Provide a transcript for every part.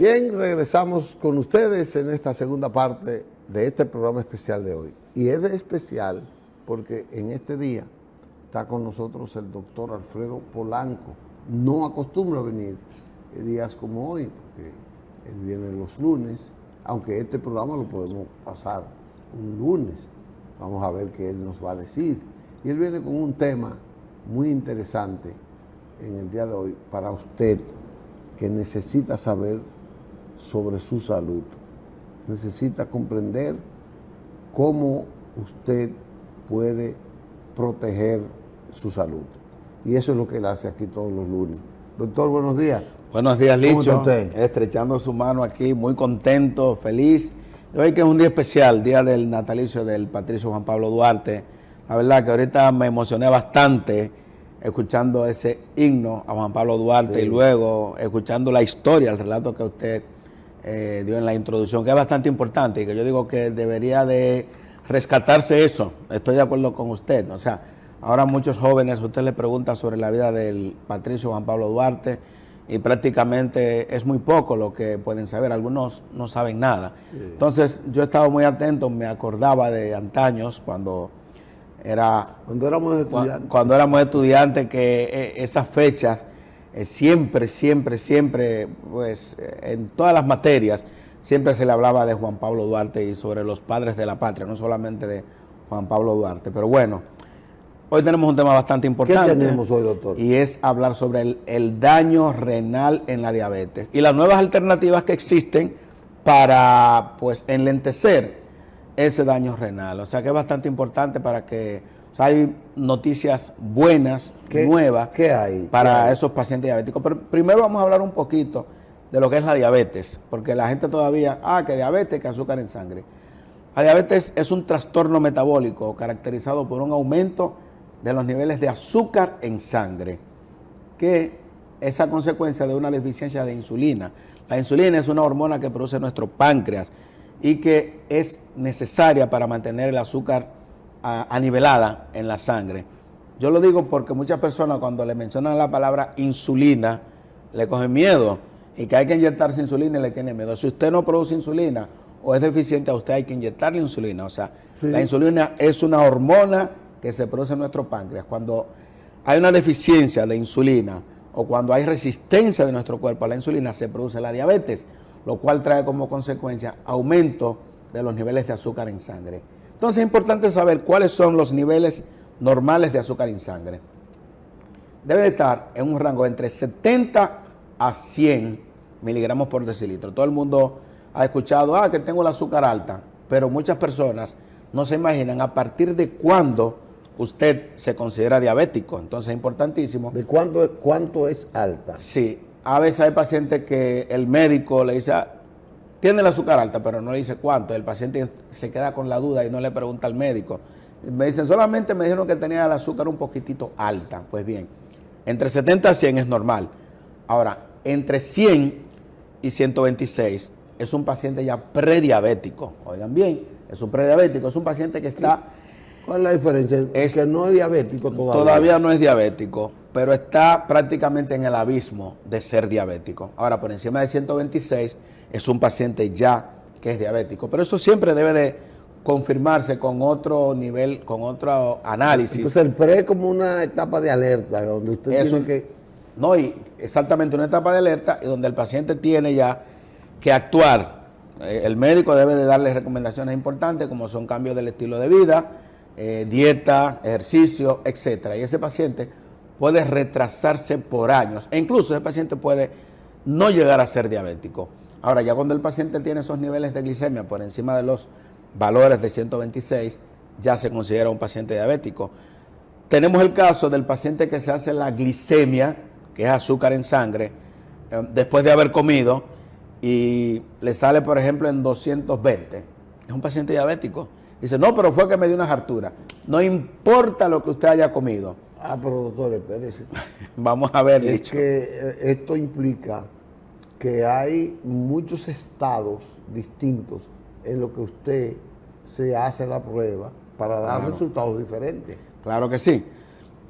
Bien, regresamos con ustedes en esta segunda parte de este programa especial de hoy. Y es de especial porque en este día está con nosotros el doctor Alfredo Polanco. No acostumbra a venir días como hoy, porque él viene los lunes, aunque este programa lo podemos pasar un lunes. Vamos a ver qué él nos va a decir. Y él viene con un tema muy interesante en el día de hoy para usted que necesita saber sobre su salud. Necesita comprender cómo usted puede proteger su salud. Y eso es lo que él hace aquí todos los lunes. Doctor, buenos días. Buenos días, Licho. ¿Cómo está usted? Estrechando su mano aquí, muy contento, feliz. Hoy que es un día especial, día del natalicio del patricio Juan Pablo Duarte. La verdad que ahorita me emocioné bastante escuchando ese himno a Juan Pablo Duarte, sí, y luego escuchando la historia, el relato que usted dio en la introducción, que es bastante importante y que yo digo que debería de rescatarse eso. Estoy de acuerdo con usted. O sea, ahora muchos jóvenes, usted le pregunta sobre la vida del patricio Juan Pablo Duarte y prácticamente es muy poco lo que pueden saber. Algunos no saben nada. Sí. Entonces yo estaba muy atento, me acordaba de antaños cuando éramos estudiantes, que esas fechas siempre, pues en todas las materias, siempre se le hablaba de Juan Pablo Duarte y sobre los padres de la patria, no solamente de Juan Pablo Duarte. Pero bueno, hoy tenemos un tema bastante importante. ¿Qué tenemos hoy, doctor? Y es hablar sobre el daño renal en la diabetes y las nuevas alternativas que existen para, pues, enlentecer ese daño renal. O sea que es bastante importante para que, o sea, hay noticias buenas, nuevas, ¿qué hay? para esos pacientes diabéticos. Pero primero vamos a hablar un poquito de lo que es la diabetes, porque la gente todavía, que diabetes, que azúcar en sangre. La diabetes es un trastorno metabólico caracterizado por un aumento de los niveles de azúcar en sangre, que es a consecuencia de una deficiencia de insulina. La insulina es una hormona que produce nuestro páncreas y que es necesaria para mantener el azúcar anivelada en la sangre. Yo lo digo porque muchas personas cuando le mencionan la palabra insulina le cogen miedo y que hay que inyectarse insulina y le tienen miedo. Si usted no produce insulina o es deficiente, a usted hay que inyectarle insulina. O sea, sí, la insulina es una hormona que se produce en nuestro páncreas. Cuando hay una deficiencia de insulina o cuando hay resistencia de nuestro cuerpo a la insulina, se produce la diabetes, lo cual trae como consecuencia aumento de los niveles de azúcar en sangre. Entonces es importante saber cuáles son los niveles normales de azúcar en sangre. Debe de estar en un rango entre 70 a 100 miligramos por decilitro. Todo el mundo ha escuchado, que tengo el azúcar alta, pero muchas personas no se imaginan a partir de cuándo usted se considera diabético. Entonces es importantísimo. ¿De cuánto es alta? Sí, a veces hay pacientes que el médico le dice, tiene el azúcar alta, pero no le dice cuánto. El paciente se queda con la duda y no le pregunta al médico. Me dicen, solamente me dijeron que tenía el azúcar un poquitito alta. Pues bien, entre 70 a 100 es normal. Ahora, entre 100 y 126 es un paciente ya prediabético. Oigan bien, es un prediabético, es un paciente que está... ¿Cuál es la diferencia? Es que no es diabético todavía. Todavía no es diabético, pero está prácticamente en el abismo de ser diabético. Ahora, por encima de 126 es un paciente ya que es diabético. Pero eso siempre debe de confirmarse con otro nivel, con otro análisis. Entonces el pre es como una etapa de alerta, donde usted tiene que... No, y exactamente una etapa de alerta y donde el paciente tiene ya que actuar. El médico debe de darle recomendaciones importantes como son cambios del estilo de vida, dieta, ejercicio, etcétera. Y ese paciente puede retrasarse por años e incluso ese paciente puede no llegar a ser diabético. Ahora, ya cuando el paciente tiene esos niveles de glicemia por encima de los valores de 126, ya se considera un paciente diabético. Tenemos el caso del paciente que se hace la glicemia, que es azúcar en sangre, después de haber comido y le sale, por ejemplo, en 220. Es un paciente diabético. Dice, no, pero fue que me dio una hartura. No importa lo que usted haya comido. Pero doctor, espérese. Vamos a ver, es que esto implica que hay muchos estados distintos en lo que usted se hace la prueba para dar resultados diferentes. Claro que sí.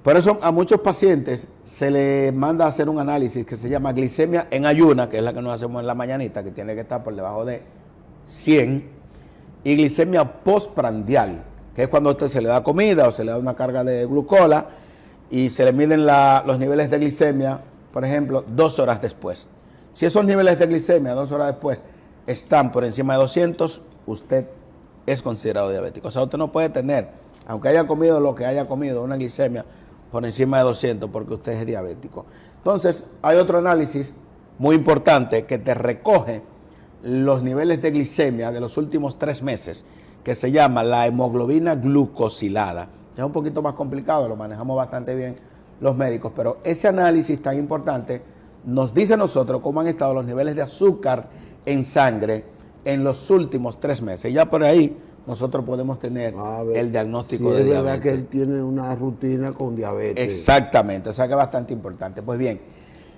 Por eso a muchos pacientes se les manda a hacer un análisis que se llama glicemia en ayuna, que es la que nos hacemos en la mañanita, que tiene que estar por debajo de 100, y glicemia postprandial, que es cuando a usted se le da comida o se le da una carga de glucola y se le miden los niveles de glicemia, por ejemplo, 2 horas después. Si esos niveles de glicemia 2 horas después están por encima de 200, usted es considerado diabético. O sea, usted no puede tener, aunque haya comido lo que haya comido, una glicemia por encima de 200 porque usted es diabético. Entonces, hay otro análisis muy importante que te recoge los niveles de glicemia de los últimos 3 meses, que se llama la hemoglobina glucosilada. Es un poquito más complicado, lo manejamos bastante bien los médicos, pero ese análisis tan importante nos dice a nosotros cómo han estado los niveles de azúcar en sangre en los últimos 3 meses. Y ya por ahí nosotros podemos tener el diagnóstico de diabetes. Es verdad que él tiene una rutina con diabetes. Exactamente, o sea que es bastante importante. Pues bien,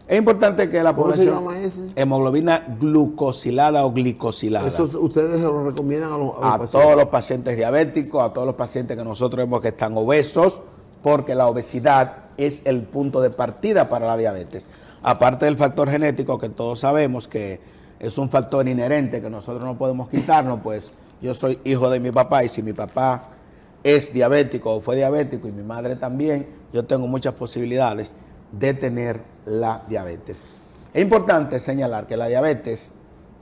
es importante que la población... ¿Cómo se llama ese? Hemoglobina glucosilada o glicosilada. Eso ustedes se lo recomiendan a los pacientes. Todos los pacientes diabéticos, a todos los pacientes que nosotros vemos que están obesos, porque la obesidad es el punto de partida para la diabetes. Aparte del factor genético, que todos sabemos que es un factor inherente que nosotros no podemos quitarnos, pues yo soy hijo de mi papá y si mi papá es diabético o fue diabético y mi madre también, yo tengo muchas posibilidades de tener la diabetes. Es importante señalar que la diabetes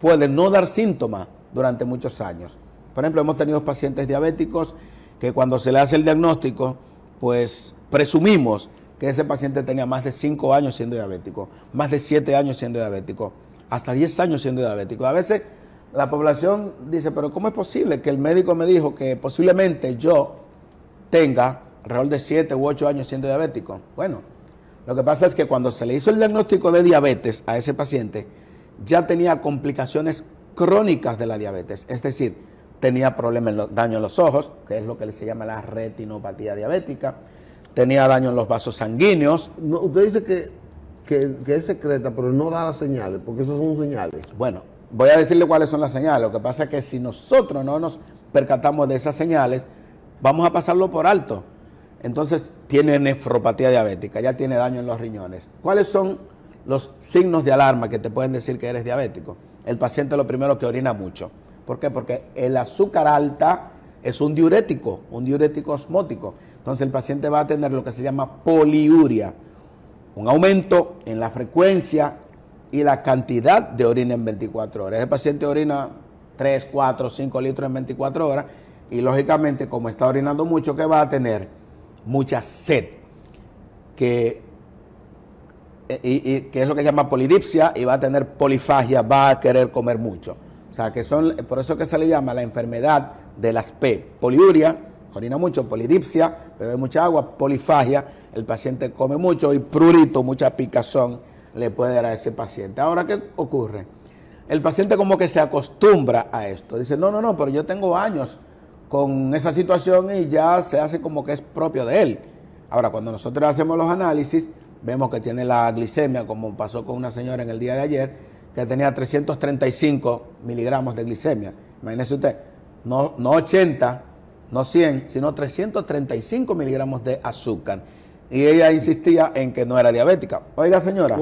puede no dar síntomas durante muchos años. Por ejemplo, hemos tenido pacientes diabéticos que cuando se le hace el diagnóstico, pues presumimos que ese paciente tenía más de 5 años siendo diabético, más de 7 años siendo diabético, hasta 10 años siendo diabético. A veces la población dice, pero ¿cómo es posible que el médico me dijo que posiblemente yo tenga alrededor de 7 u 8 años siendo diabético? Bueno, lo que pasa es que cuando se le hizo el diagnóstico de diabetes a ese paciente, ya tenía complicaciones crónicas de la diabetes, es decir, tenía problemas, daño en los ojos, que es lo que se llama la retinopatía diabética, tenía daño en los vasos sanguíneos. No, usted dice que es secreta, pero no da las señales, porque esos son señales. Bueno, voy a decirle cuáles son las señales. Lo que pasa es que si nosotros no nos percatamos de esas señales, vamos a pasarlo por alto. Entonces, tiene nefropatía diabética, ya tiene daño en los riñones. ¿Cuáles son los signos de alarma que te pueden decir que eres diabético? El paciente lo primero que orina mucho. ¿Por qué? Porque el azúcar alta es un diurético osmótico. Entonces, el paciente va a tener lo que se llama poliuria, un aumento en la frecuencia y la cantidad de orina en 24 horas. El paciente orina 3, 4, 5 litros en 24 horas y lógicamente como está orinando mucho, ¿qué va a tener? Mucha sed, que es lo que se llama polidipsia, y va a tener polifagia, va a querer comer mucho. O sea, que son, por eso que se le llama la enfermedad de las P. Poliuria, orina mucho; polidipsia, bebe mucha agua; polifagia, el paciente come mucho; y prurito, mucha picazón le puede dar a ese paciente. Ahora, ¿qué ocurre? El paciente como que se acostumbra a esto. Dice, no, pero yo tengo años con esa situación y ya se hace como que es propio de él. Ahora, cuando nosotros hacemos los análisis, vemos que tiene la glicemia, como pasó con una señora en el día de ayer, que tenía 335 miligramos de glicemia. Imagínese usted, no 80, no 100, sino 335 miligramos de azúcar. Y ella insistía en que no era diabética. Oiga, señora,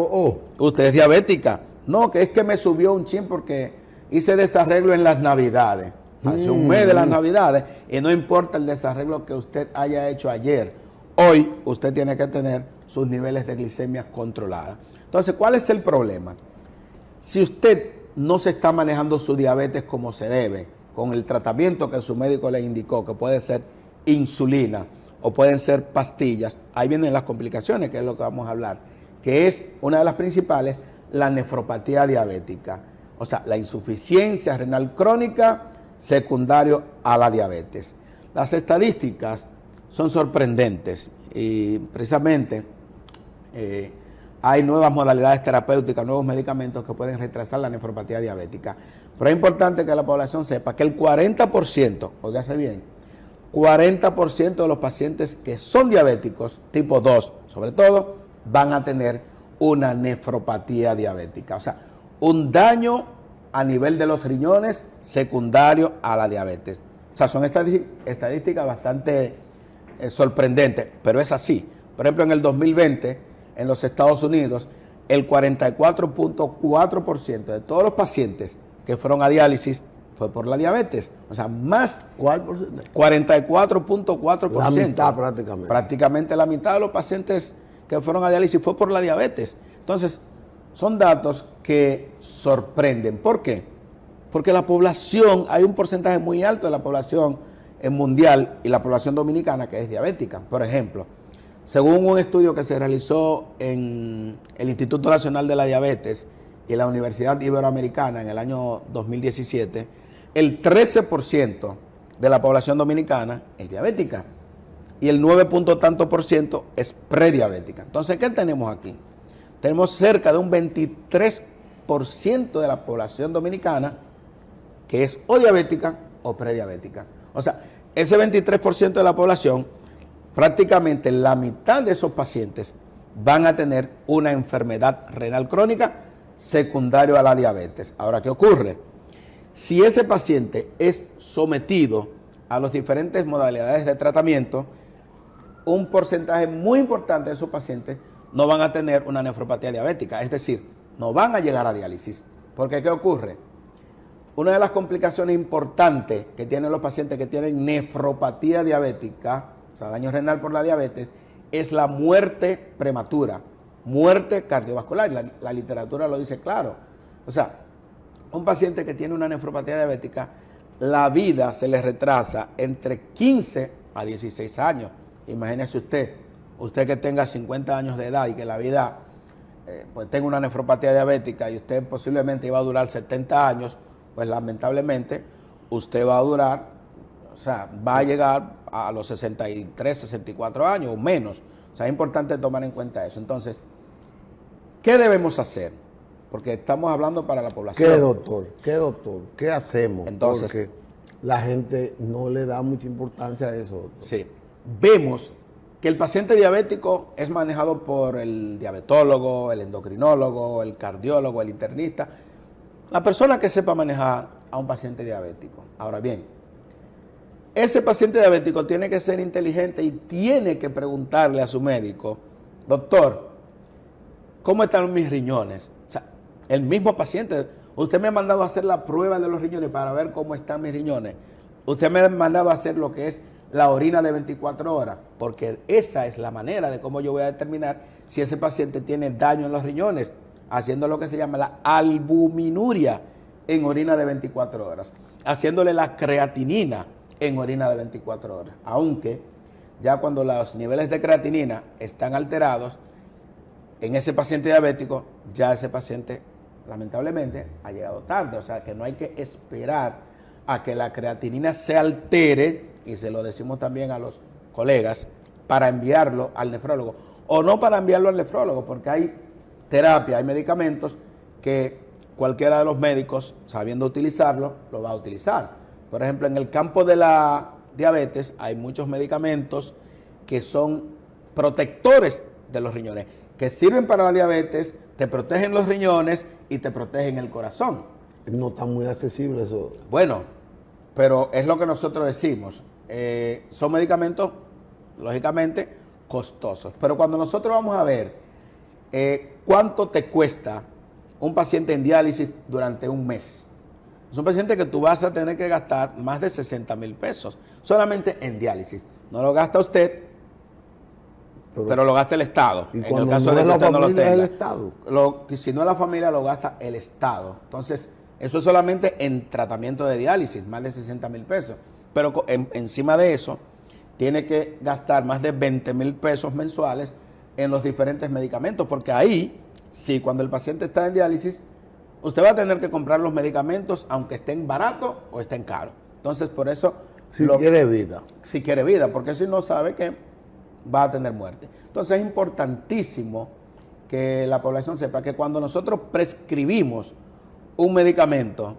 usted es diabética. No, que es que me subió un chin porque hice desarreglo en las Navidades. Hace un mes de las Navidades, y no importa el desarreglo que usted haya hecho ayer, hoy usted tiene que tener sus niveles de glicemia controlados. Entonces, ¿cuál es el problema? Si usted no se está manejando su diabetes como se debe, con el tratamiento que su médico le indicó, que puede ser insulina o pueden ser pastillas, ahí vienen las complicaciones, que es lo que vamos a hablar, que es una de las principales, la nefropatía diabética, o sea, la insuficiencia renal crónica secundario a la diabetes. Las estadísticas son sorprendentes y precisamente hay nuevas modalidades terapéuticas, nuevos medicamentos que pueden retrasar la nefropatía diabética. Pero es importante que la población sepa que el 40%, óigase bien, 40% de los pacientes que son diabéticos tipo 2, sobre todo, van a tener una nefropatía diabética. O sea, un daño a nivel de los riñones secundario a la diabetes. O sea, son estadísticas bastante sorprendentes, pero es así. Por ejemplo, en el 2020, en los Estados Unidos, el 44.4% de todos los pacientes que fueron a diálisis fue por la diabetes. O sea, más. ¿Cuál porcentaje? 44.4%. La mitad prácticamente. Prácticamente la mitad de los pacientes que fueron a diálisis fue por la diabetes. Entonces, son datos que sorprenden. ¿Por qué? Porque la población, hay un porcentaje muy alto de la población mundial y la población dominicana que es diabética. Por ejemplo, según un estudio que se realizó en el Instituto Nacional de la Diabetes y la Universidad Iberoamericana en el año 2017, el 13% de la población dominicana es diabética y el 9 punto tanto por ciento es prediabética. Entonces, ¿qué tenemos aquí? Tenemos cerca de un 23% de la población dominicana que es o diabética o prediabética. O sea, ese 23% de la población, prácticamente la mitad de esos pacientes van a tener una enfermedad renal crónica secundario a la diabetes. Ahora, ¿qué ocurre? Si ese paciente es sometido a las diferentes modalidades de tratamiento, un porcentaje muy importante de esos pacientes no van a tener una nefropatía diabética, es decir, no van a llegar a diálisis. Porque, ¿qué ocurre? Una de las complicaciones importantes que tienen los pacientes que tienen nefropatía diabética, o sea, daño renal por la diabetes, es la muerte prematura, muerte cardiovascular. La literatura lo dice claro. O sea, un paciente que tiene una nefropatía diabética, la vida se le retrasa entre 15 a 16 años. Imagínese usted que tenga 50 años de edad y que la vida pues tenga una nefropatía diabética y usted posiblemente iba a durar 70 años, pues lamentablemente usted va a durar, o sea, va a llegar a los 63, 64 años o menos. O sea, es importante tomar en cuenta eso. Entonces, ¿qué debemos hacer? Porque estamos hablando para la población. ¿Qué, doctor? ¿Qué hacemos? Entonces, porque la gente no le da mucha importancia a eso, doctor. Sí. Vemos que el paciente diabético es manejado por el diabetólogo, el endocrinólogo, el cardiólogo, el internista, la persona que sepa manejar a un paciente diabético. Ahora bien, ese paciente diabético tiene que ser inteligente y tiene que preguntarle a su médico: doctor, ¿cómo están mis riñones? O sea, el mismo paciente, usted me ha mandado a hacer la prueba de los riñones para ver cómo están mis riñones. Usted me ha mandado a hacer lo que es la orina de 24 horas, porque esa es la manera de cómo yo voy a determinar si ese paciente tiene daño en los riñones, haciendo lo que se llama la albuminuria en orina de 24 horas, haciéndole la creatinina en orina de 24 horas. Aunque ya cuando los niveles de creatinina están alterados en ese paciente diabético, ya ese paciente lamentablemente ha llegado tarde. O sea que no hay que esperar a que la creatinina se altere, y se lo decimos también a los colegas, para enviarlo al nefrólogo, o no para enviarlo al nefrólogo, porque hay terapia, hay medicamentos que cualquiera de los médicos, sabiendo utilizarlo, lo va a utilizar. Por ejemplo, en el campo de la diabetes hay muchos medicamentos que son protectores de los riñones, que sirven para la diabetes, te protegen los riñones y te protegen el corazón. No está muy accesible eso. Bueno, pero es lo que nosotros decimos. Son medicamentos, lógicamente, costosos. Pero cuando nosotros vamos a ver cuánto te cuesta un paciente en diálisis durante un mes, es un paciente que tú vas a tener que gastar más de 60,000 pesos solamente en diálisis. No lo gasta usted, pero lo gasta el Estado. Y en el caso no de es que la usted no lo familia, tenga. es el Estado. Si no es la familia, lo gasta el Estado. Entonces, eso es solamente en tratamiento de diálisis, más de 60,000 pesos. Pero encima de eso, tiene que gastar más de 20,000 pesos mensuales en los diferentes medicamentos, porque ahí, sí, cuando el paciente está en diálisis, usted va a tener que comprar los medicamentos, aunque estén baratos o estén caros. Entonces, por eso... Si quiere vida. Si quiere vida, porque si no sabe que va a tener muerte. Entonces, es importantísimo que la población sepa que cuando nosotros prescribimos un medicamento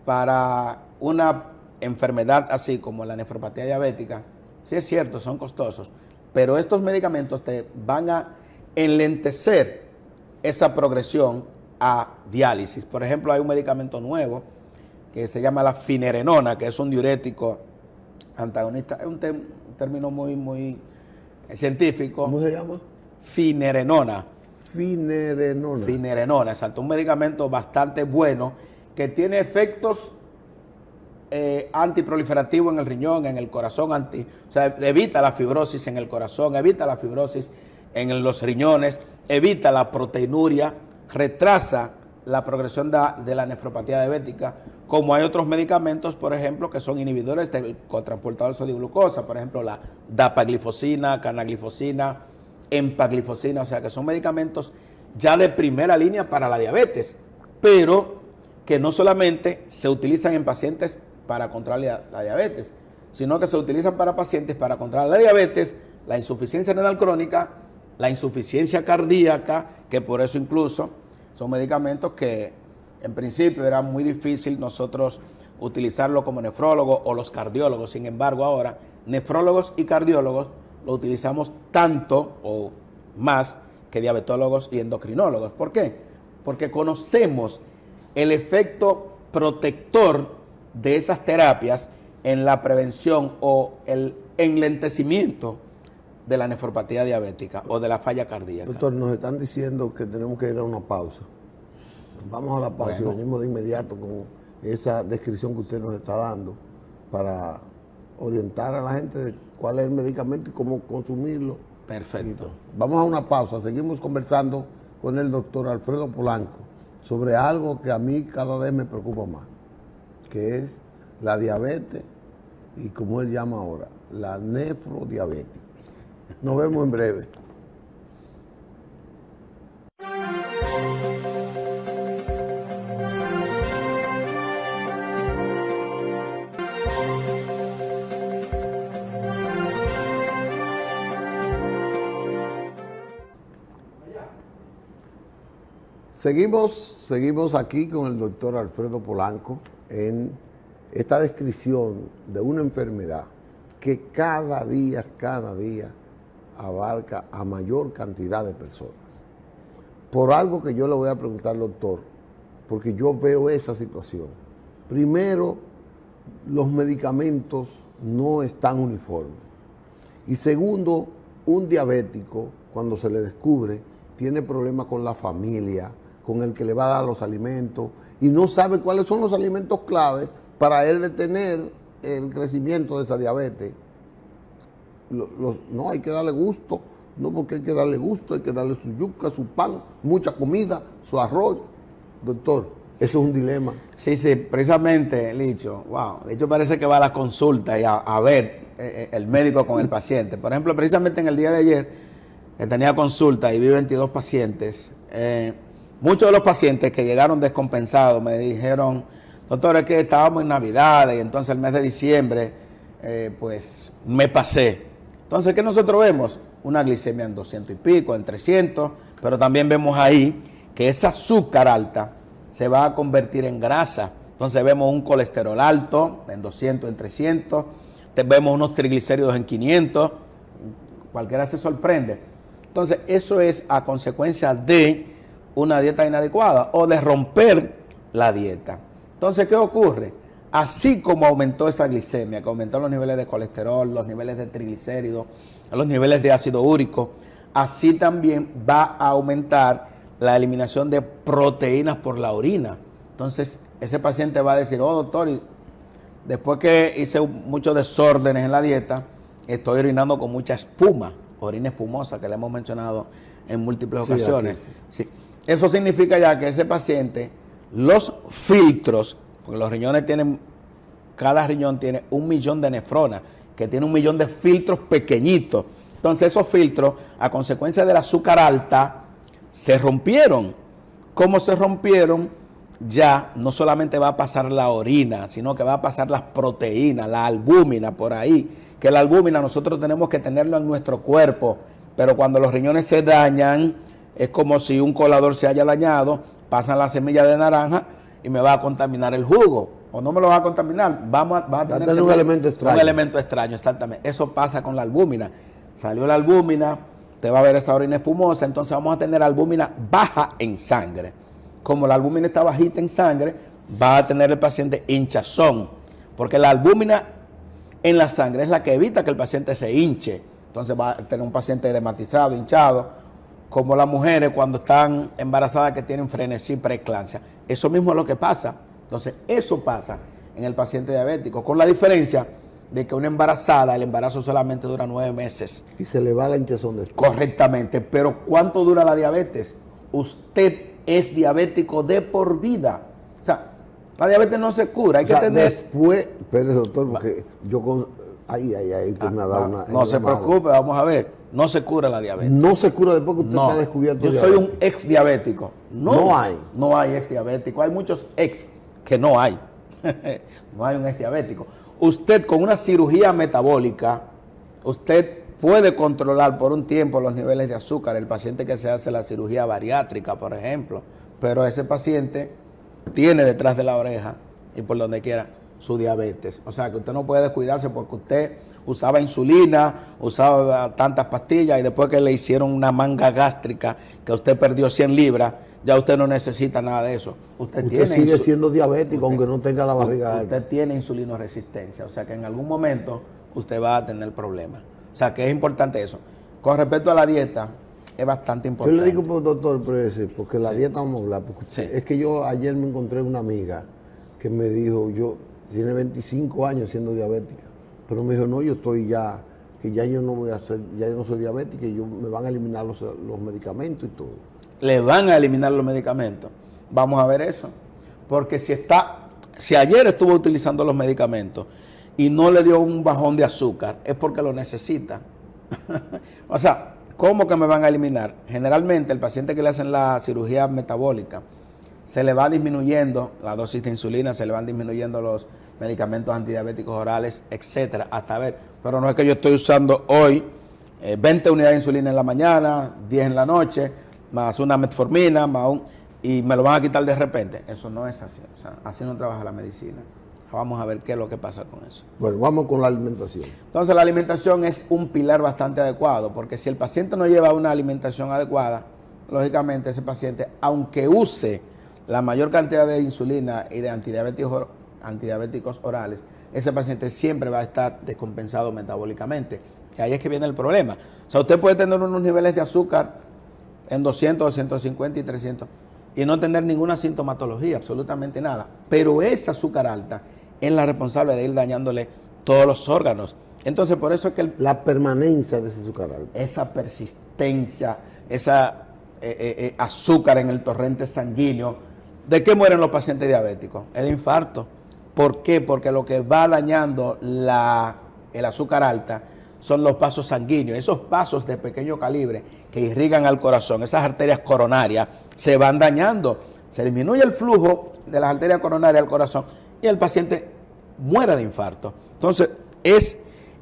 para una enfermedad así como la nefropatía diabética, sí es cierto, son costosos, pero estos medicamentos te van a enlentecer esa progresión a diálisis. Por ejemplo, hay un medicamento nuevo que se llama la finerenona, que es un diurético antagonista, es un término muy El científico. ¿Cómo se llama? Finerenona. Finerenona. Finerenona, exacto. Un medicamento bastante bueno que tiene efectos antiproliferativos en el riñón, en el corazón, o sea, evita la fibrosis en el corazón, evita la fibrosis en los riñones, evita la proteinuria, retrasa la progresión de la nefropatía diabética, como hay otros medicamentos, por ejemplo, que son inhibidores del cotransportador sodio-glucosa, por ejemplo, la dapaglifosina, canaglifosina, empaglifosina, o sea, que son medicamentos ya de primera línea para la diabetes, pero que no solamente se utilizan en pacientes para controlar la diabetes, sino que se utilizan para pacientes para controlar la diabetes, la insuficiencia renal crónica, la insuficiencia cardíaca, que por eso incluso son medicamentos que en principio era muy difícil nosotros utilizarlo como nefrólogos o los cardiólogos. Sin embargo, ahora nefrólogos y cardiólogos lo utilizamos tanto o más que diabetólogos y endocrinólogos. ¿Por qué? Porque conocemos el efecto protector de esas terapias en la prevención o el enlentecimiento de la nefropatía diabética o de la falla cardíaca. Doctor, nos están diciendo que tenemos que ir a una pausa. Vamos a la pausa y venimos de inmediato con esa descripción que usted nos está dando para orientar a la gente de cuál es el medicamento y cómo consumirlo. Perfecto. Vamos a una pausa, seguimos conversando con el doctor Alfredo Polanco sobre algo que a mí cada vez me preocupa más, que es la diabetes y como él llama ahora, la nefrodiabetes. Nos vemos en breve. Seguimos aquí con el doctor Alfredo Polanco en esta descripción de una enfermedad que cada día abarca a mayor cantidad de personas. Por algo que yo le voy a preguntar, doctor, porque yo veo esa situación. Primero, los medicamentos no están uniformes. Y segundo, un diabético, cuando se le descubre, tiene problemas con la familia, con el que le va a dar los alimentos, y no sabe cuáles son los alimentos claves para él detener el crecimiento de esa diabetes. No hay que darle gusto, no porque hay que darle gusto, hay que darle su yuca, su pan, mucha comida, su arroz. Doctor, eso es un dilema. Sí, precisamente, Licho, Licho parece que va a la consulta y a ver el médico con el paciente. Por ejemplo, precisamente en el día de ayer, que tenía consulta y vi 22 pacientes, muchos de los pacientes que llegaron descompensados me dijeron, doctor, es que estábamos en Navidad y entonces el mes de diciembre, pues me pasé. Entonces, ¿qué nosotros vemos? Una glicemia en 200 y pico, en 300, pero también vemos ahí que esa azúcar alta se va a convertir en grasa. Entonces vemos un colesterol alto en 200, en 300, vemos unos triglicéridos en 500, cualquiera se sorprende. Entonces, eso es a consecuencia de una dieta inadecuada o de romper la dieta. Entonces, ¿qué ocurre? Así como aumentó esa glicemia, que aumentó los niveles de colesterol, los niveles de triglicéridos, los niveles de ácido úrico, así también va a aumentar la eliminación de proteínas por la orina. Entonces, ese paciente va a decir, doctor, después que hice muchos desórdenes en la dieta, estoy orinando con mucha espuma, orina espumosa, que le hemos mencionado en múltiples ocasiones. Sí. Eso significa ya que ese paciente, los filtros, porque los riñones tienen, cada riñón tiene 1 millón de nefronas, que tiene 1 millón de filtros pequeñitos. Entonces esos filtros, a consecuencia del azúcar alta, se rompieron. ¿Cómo se rompieron? Ya no solamente va a pasar la orina, sino que va a pasar las proteínas, la albúmina por ahí, que la albúmina nosotros tenemos que tenerlo en nuestro cuerpo, pero cuando los riñones se dañan, es como si un colador se haya dañado, pasan la semilla de naranja y me va a contaminar el jugo, o no me lo va a contaminar, va a tener un elemento extraño. Un elemento extraño, exactamente. Eso pasa con la albúmina. Salió la albúmina, te va a ver esa orina espumosa, entonces vamos a tener albúmina baja en sangre. Como la albúmina está bajita en sangre, va a tener el paciente hinchazón, porque la albúmina en la sangre es la que evita que el paciente se hinche. Entonces va a tener un paciente edematizado, hinchado, como las mujeres cuando están embarazadas que tienen frenesí, preeclampsia. Eso mismo es lo que pasa. Entonces, eso pasa en el paciente diabético, con la diferencia de que una embarazada, el embarazo solamente dura 9 meses. Y se le va la hinchazón después. Correctamente, pero ¿cuánto dura la diabetes? Usted es diabético de por vida. O sea, la diabetes no se cura, hay que tener... Después, pero doctor, porque yo con... Ay, usted me ha dado una... No se preocupe, vamos a ver. No se cura la diabetes. No se cura después que usted está descubierto. Yo soy un ex diabético. No hay. No hay ex diabético. Hay muchos ex que no hay. No hay un ex diabético. Usted con una cirugía metabólica, usted puede controlar por un tiempo los niveles de azúcar. El paciente que se hace la cirugía bariátrica, por ejemplo. Pero ese paciente tiene detrás de la oreja y por donde quiera su diabetes. O sea que usted no puede descuidarse porque usted usaba insulina, usaba tantas pastillas y después que le hicieron una manga gástrica que usted perdió 100 libras, ya usted no necesita nada de eso. Usted sigue siendo diabético aunque no tenga la barriga. Usted tiene insulinoresistencia, o sea que en algún momento usted va a tener problemas. O sea que es importante eso. Con respecto a la dieta, es bastante importante. Yo le digo, doctor, porque la dieta vamos a hablar. Es que yo ayer me encontré una amiga que me dijo, tiene 25 años siendo diabética, pero me dijo, no, yo estoy ya, que ya yo no voy a hacer, ya yo no soy diabética y me van a eliminar los medicamentos y todo. Le van a eliminar los medicamentos. Vamos a ver eso. Porque si ayer estuvo utilizando los medicamentos y no le dio un bajón de azúcar, es porque lo necesita. O sea, ¿cómo que me van a eliminar? Generalmente el paciente que le hacen la cirugía metabólica, se le va disminuyendo la dosis de insulina, se le van disminuyendo los medicamentos antidiabéticos orales, etcétera, hasta ver. Pero no es que yo estoy usando hoy 20 unidades de insulina en la mañana, 10 en la noche, más una metformina, y me lo van a quitar de repente. Eso no es así. O sea, así no trabaja la medicina. Vamos a ver qué es lo que pasa con eso. Bueno, vamos con la alimentación. Entonces, la alimentación es un pilar bastante adecuado, porque si el paciente no lleva una alimentación adecuada, lógicamente ese paciente, aunque use la mayor cantidad de insulina y de antidiabéticos orales, ese paciente siempre va a estar descompensado metabólicamente. Y ahí es que viene el problema. O sea, usted puede tener unos niveles de azúcar en 200, 250 y 300 y no tener ninguna sintomatología, absolutamente nada. Pero esa azúcar alta es la responsable de ir dañándole todos los órganos. Entonces, por eso es que la permanencia de ese azúcar alta, esa persistencia, esa azúcar en el torrente sanguíneo. ¿De qué mueren los pacientes diabéticos? Es de infarto. ¿Por qué? Porque lo que va dañando el azúcar alta son los vasos sanguíneos. Esos vasos de pequeño calibre que irrigan al corazón, esas arterias coronarias, se van dañando. Se disminuye el flujo de las arterias coronarias al corazón y el paciente muere de infarto. Entonces, es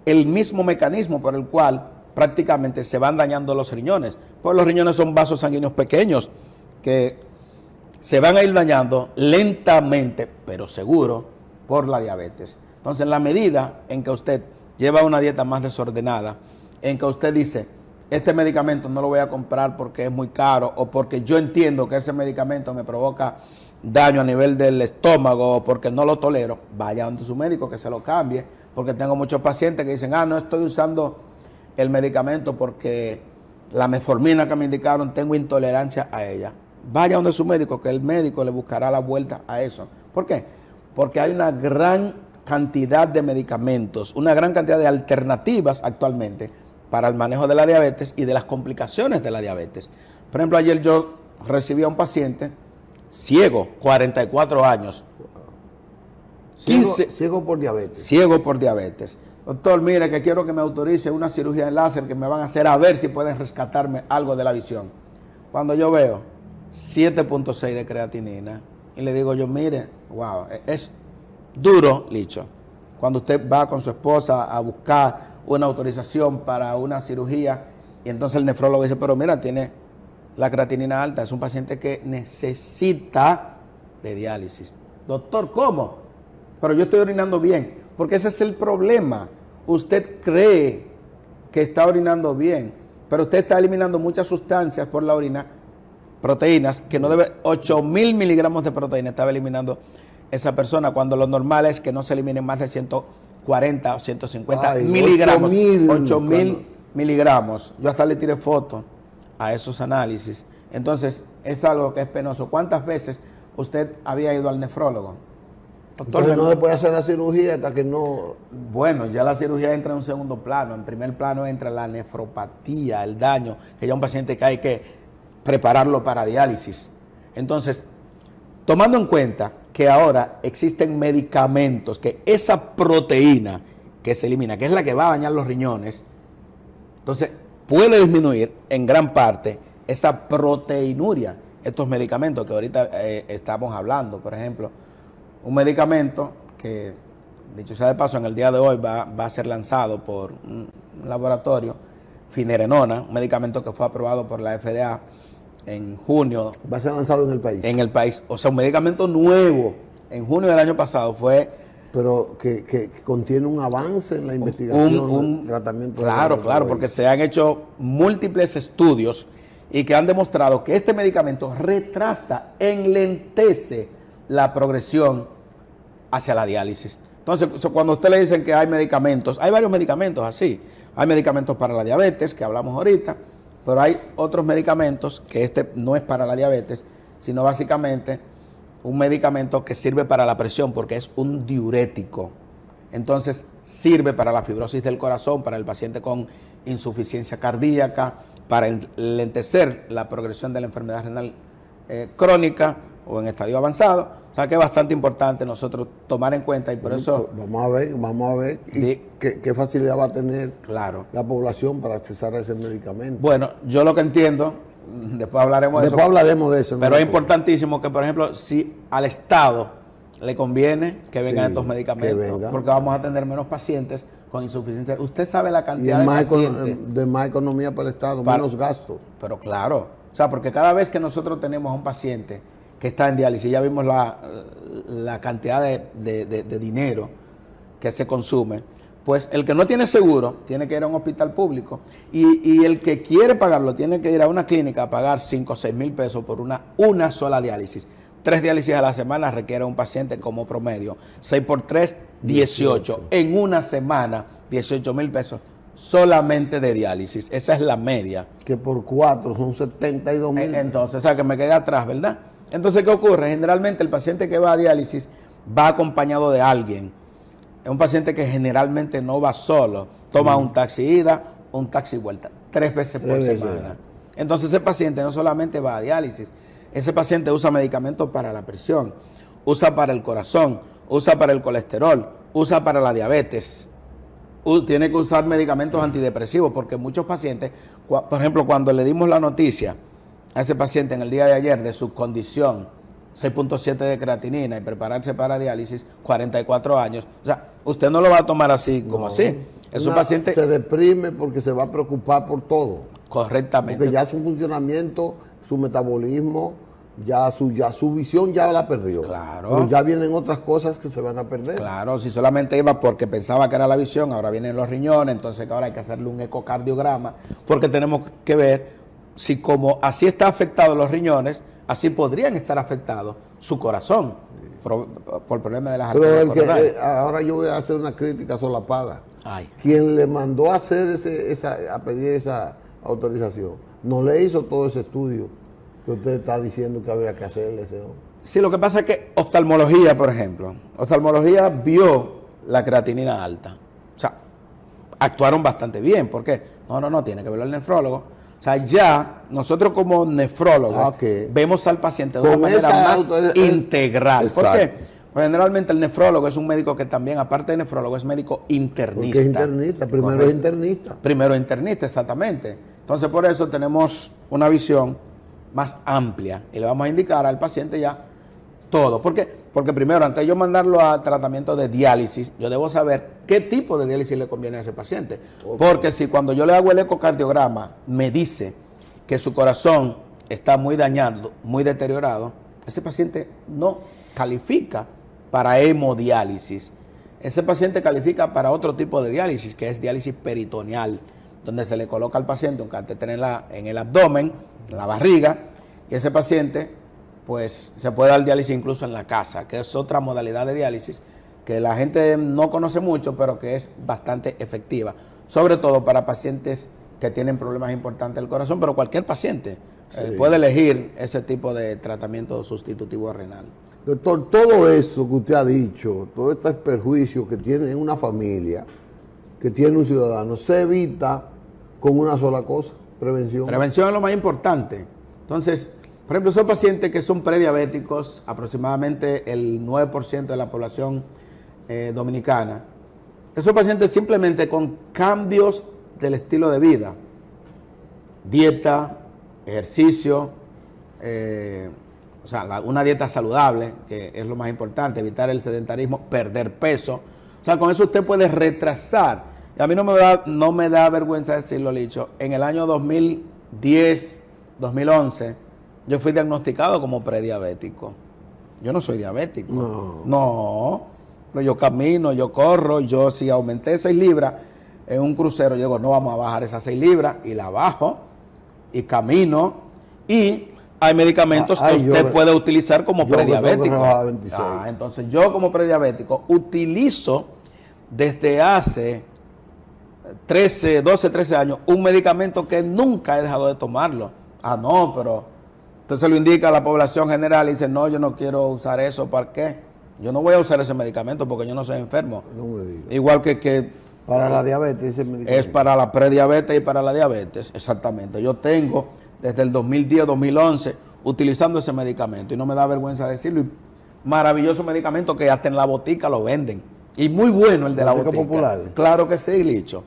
el mismo mecanismo por el cual prácticamente se van dañando los riñones. Pues los riñones son vasos sanguíneos pequeños que se van a ir dañando lentamente, pero seguro, por la diabetes. Entonces, en la medida en que usted lleva una dieta más desordenada, en que usted dice, este medicamento no lo voy a comprar porque es muy caro o porque yo entiendo que ese medicamento me provoca daño a nivel del estómago o porque no lo tolero, vaya donde su médico que se lo cambie, porque tengo muchos pacientes que dicen, no estoy usando el medicamento porque la metformina que me indicaron tengo intolerancia a ella. Vaya donde su médico, que el médico le buscará la vuelta a eso. ¿Por qué? Porque hay una gran cantidad de medicamentos, una gran cantidad de alternativas actualmente para el manejo de la diabetes y de las complicaciones de la diabetes. Por ejemplo, ayer yo recibí a un paciente ciego, 44 años. Ciego por diabetes. Ciego por diabetes. Doctor, mire que quiero que me autorice una cirugía en láser que me van a hacer a ver si pueden rescatarme algo de la visión. Cuando yo veo 7.6 de creatinina y le digo yo, mire, wow, es duro, Licho, cuando usted va con su esposa a buscar una autorización para una cirugía y entonces el nefrólogo dice, pero mira, tiene la creatinina alta, es un paciente que necesita de diálisis. Doctor, ¿cómo? Pero yo estoy orinando bien, porque ese es el problema. Usted cree que está orinando bien, pero usted está eliminando muchas sustancias por la orina, proteínas, que no debe, 8.000 miligramos de proteína estaba eliminando esa persona, cuando lo normal es que no se eliminen más de 140 o 150 miligramos. 8.000 miligramos. Yo hasta le tiré foto a esos análisis. Entonces, es algo que es penoso. ¿Cuántas veces usted había ido al nefrólogo? Doctor, Entonces no se puede hacer la cirugía hasta que no... Bueno, ya la cirugía entra en un segundo plano. En primer plano entra la nefropatía, el daño, que ya un paciente que hay que prepararlo para diálisis. Entonces, tomando en cuenta que ahora existen medicamentos que esa proteína que se elimina, que es la que va a dañar los riñones, entonces puede disminuir en gran parte esa proteinuria. Estos medicamentos que ahorita estamos hablando, por ejemplo, un medicamento que, dicho sea de paso, en el día de hoy va a ser lanzado por un laboratorio, finerenona, un medicamento que fue aprobado por la FDA en junio. Va a ser lanzado en el país. En el país. O sea, un medicamento nuevo. En junio del año pasado fue... Pero que contiene un avance en la investigación, un tratamiento. Claro, porque se han hecho múltiples estudios y que han demostrado que este medicamento retrasa, enlentece la progresión hacia la diálisis. Entonces, cuando a usted le dicen que hay medicamentos, hay varios medicamentos así. Hay medicamentos para la diabetes, que hablamos ahorita, pero hay otros medicamentos que este no es para la diabetes, sino básicamente un medicamento que sirve para la presión porque es un diurético. Entonces sirve para la fibrosis del corazón, para el paciente con insuficiencia cardíaca, para enlentecer la progresión de la enfermedad renal crónica o en estadio avanzado. O sea que es bastante importante nosotros tomar en cuenta y por eso... Vamos a ver qué facilidad va a tener la población para accesar a ese medicamento. Bueno, yo lo que entiendo... Después hablaremos de eso. Pero es importantísimo que, por ejemplo, si al Estado le conviene que vengan estos medicamentos, porque vamos a tener menos pacientes con insuficiencia. Usted sabe la cantidad de pacientes. De más economía para el Estado, menos gastos. Pero claro, o sea, porque cada vez que nosotros tenemos a un paciente que está en diálisis, ya vimos la cantidad de dinero que se consume. Pues el que no tiene seguro tiene que ir a un hospital público y el que quiere pagarlo tiene que ir a una clínica a pagar 5 o 6 mil pesos por una sola diálisis. 3 diálisis a la semana requiere un paciente como promedio. 6 por 3, 18. En una semana, 18 mil pesos solamente de diálisis. Esa es la media. Que por 4 son 72 mil. Entonces, o sea, que me quedé atrás, ¿verdad? Entonces, ¿qué ocurre? Generalmente el paciente que va a diálisis va acompañado de alguien. Es un paciente que generalmente no va solo, toma un taxi ida, un taxi vuelta, 3 veces por semana. Entonces ese paciente no solamente va a diálisis, ese paciente usa medicamentos para la presión, usa para el corazón, usa para el colesterol, usa para la diabetes, tiene que usar medicamentos antidepresivos, porque muchos pacientes, por ejemplo, cuando le dimos la noticia a ese paciente en el día de ayer de su condición, 6.7 de creatinina y prepararse para diálisis, 44 años. O sea, usted no lo va a tomar así como así. Es un paciente... Se deprime porque se va a preocupar por todo. Correctamente. Porque ya su funcionamiento, su metabolismo, ya su visión ya la perdió. Claro. Pero ya vienen otras cosas que se van a perder. Claro, si solamente iba porque pensaba que era la visión, ahora vienen los riñones, entonces ahora hay que hacerle un ecocardiograma, porque tenemos que ver si como así está afectado los riñones, así podrían estar afectados su corazón por problemas de las arterias coronarias. Ahora yo voy a hacer una crítica solapada. Ay. Quien le mandó a hacer a pedir esa autorización, no le hizo todo ese estudio que usted está diciendo que habría que hacerle. Sí, lo que pasa es que oftalmología, por ejemplo, oftalmología vio la creatinina alta. O sea, actuaron bastante bien. ¿Por qué? No, tiene que verlo el nefrólogo. O sea, ya nosotros como nefrólogos vemos al paciente de una manera más integral. Exacto. ¿Por qué? Pues generalmente el nefrólogo es un médico que también, aparte de nefrólogo, es médico internista. Porque es internista, primero es internista. Primero internista, exactamente. Entonces por eso tenemos una visión más amplia y le vamos a indicar al paciente ya todo. ¿Por qué? Porque primero, antes de yo mandarlo a tratamiento de diálisis, yo debo saber qué tipo de diálisis le conviene a ese paciente. Porque si cuando yo le hago el ecocardiograma me dice que su corazón está muy dañado, muy deteriorado, ese paciente no califica para hemodiálisis. Ese paciente califica para otro tipo de diálisis, que es diálisis peritoneal, donde se le coloca al paciente un catéter en el abdomen, en la barriga, y ese paciente pues se puede dar diálisis incluso en la casa, que es otra modalidad de diálisis que la gente no conoce mucho, pero que es bastante efectiva, sobre todo para pacientes que tienen problemas importantes del corazón, pero cualquier paciente puede elegir ese tipo de tratamiento sustitutivo renal. Doctor, todo eso que usted ha dicho, todo este perjuicio que tiene una familia, que tiene un ciudadano, se evita con una sola cosa, prevención. Prevención es lo más importante. Entonces, por ejemplo, esos pacientes que son prediabéticos, aproximadamente el 9% de la población dominicana, esos pacientes simplemente con cambios del estilo de vida, dieta, ejercicio, una dieta saludable, que es lo más importante, evitar el sedentarismo, perder peso. O sea, con eso usted puede retrasar. Y a mí no me da vergüenza decirlo, Licho. En el año 2010, 2011, yo fui diagnosticado como prediabético. Yo no soy diabético. No. Pero yo camino, yo corro, yo si aumenté 6 libras en un crucero, yo digo, no, vamos a bajar esas 6 libras, y la bajo, y camino, y hay medicamentos que usted puede utilizar como prediabético. Entonces yo como prediabético utilizo desde hace 13 años un medicamento que nunca he dejado de tomarlo. No, pero entonces lo indica a la población general y dice, no, yo no quiero usar eso, ¿para qué? Yo no voy a usar ese medicamento porque yo no soy enfermo. No me diga. Igual que para la diabetes ese medicamento. Es para la prediabetes y para la diabetes, exactamente. Yo tengo desde el 2010, 2011 utilizando ese medicamento y no me da vergüenza decirlo. Y maravilloso medicamento que hasta en la botica lo venden. Y muy bueno el de la botica. Popular. Claro que sí, Licho.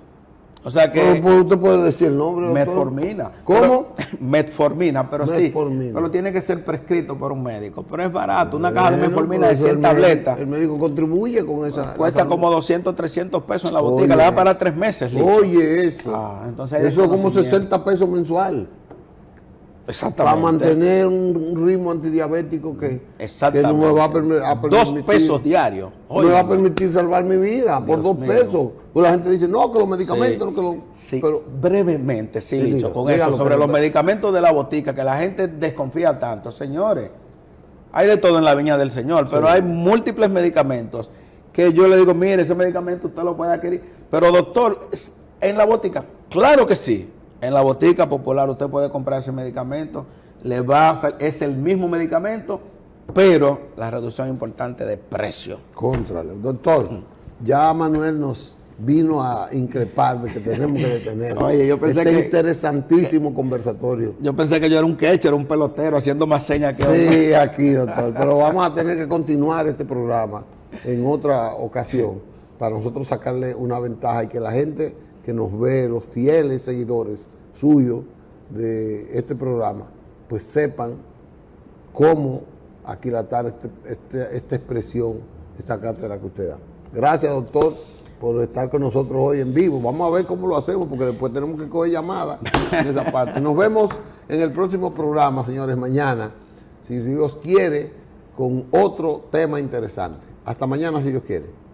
O sea que... Pero usted puede decir el nombre, doctor. Metformina. ¿Cómo? Metformina, pero Metformina. sí. Pero tiene que ser prescrito por un médico. Pero es barato. Una caja de metformina de 100 tabletas. El médico contribuye con esa... Cuesta como 200, 300 pesos en la botica. Le da para 3 meses, Licho. Oye, eso. Entonces eso es como 60 pesos mensual. Exactamente. Para mantener un ritmo antidiabético que no me va a permitir... 2 pesos diarios. No me va a permitir salvar mi vida por 2 pesos. Pues la gente dice, no, que los medicamentos... Pero brevemente, Licho, con eso, sobre los medicamentos de la botica, que la gente desconfía tanto. Señores, hay de todo en la viña del Señor, pero hay múltiples medicamentos que yo le digo, mire, ese medicamento usted lo puede adquirir. Pero doctor, ¿en la botica? Claro que sí. En la botica popular usted puede comprar ese medicamento, es el mismo medicamento, pero la reducción importante de precio. Contrale. Doctor, ya Manuel nos vino a increpar de que tenemos que detener. Oye, yo pensé que interesantísimo conversatorio. Yo pensé que yo era un catcher, un pelotero, haciendo más señas que sí, aquí, doctor. Pero vamos a tener que continuar este programa en otra ocasión para nosotros sacarle una ventaja y que la gente que nos ve, los fieles seguidores suyos de este programa, pues sepan cómo aquilatar esta expresión, esta cátedra que usted da. Gracias, doctor, por estar con nosotros hoy en vivo. Vamos a ver cómo lo hacemos, porque después tenemos que coger llamadas en esa parte. Nos vemos en el próximo programa, señores, mañana, si Dios quiere, con otro tema interesante. Hasta mañana, si Dios quiere.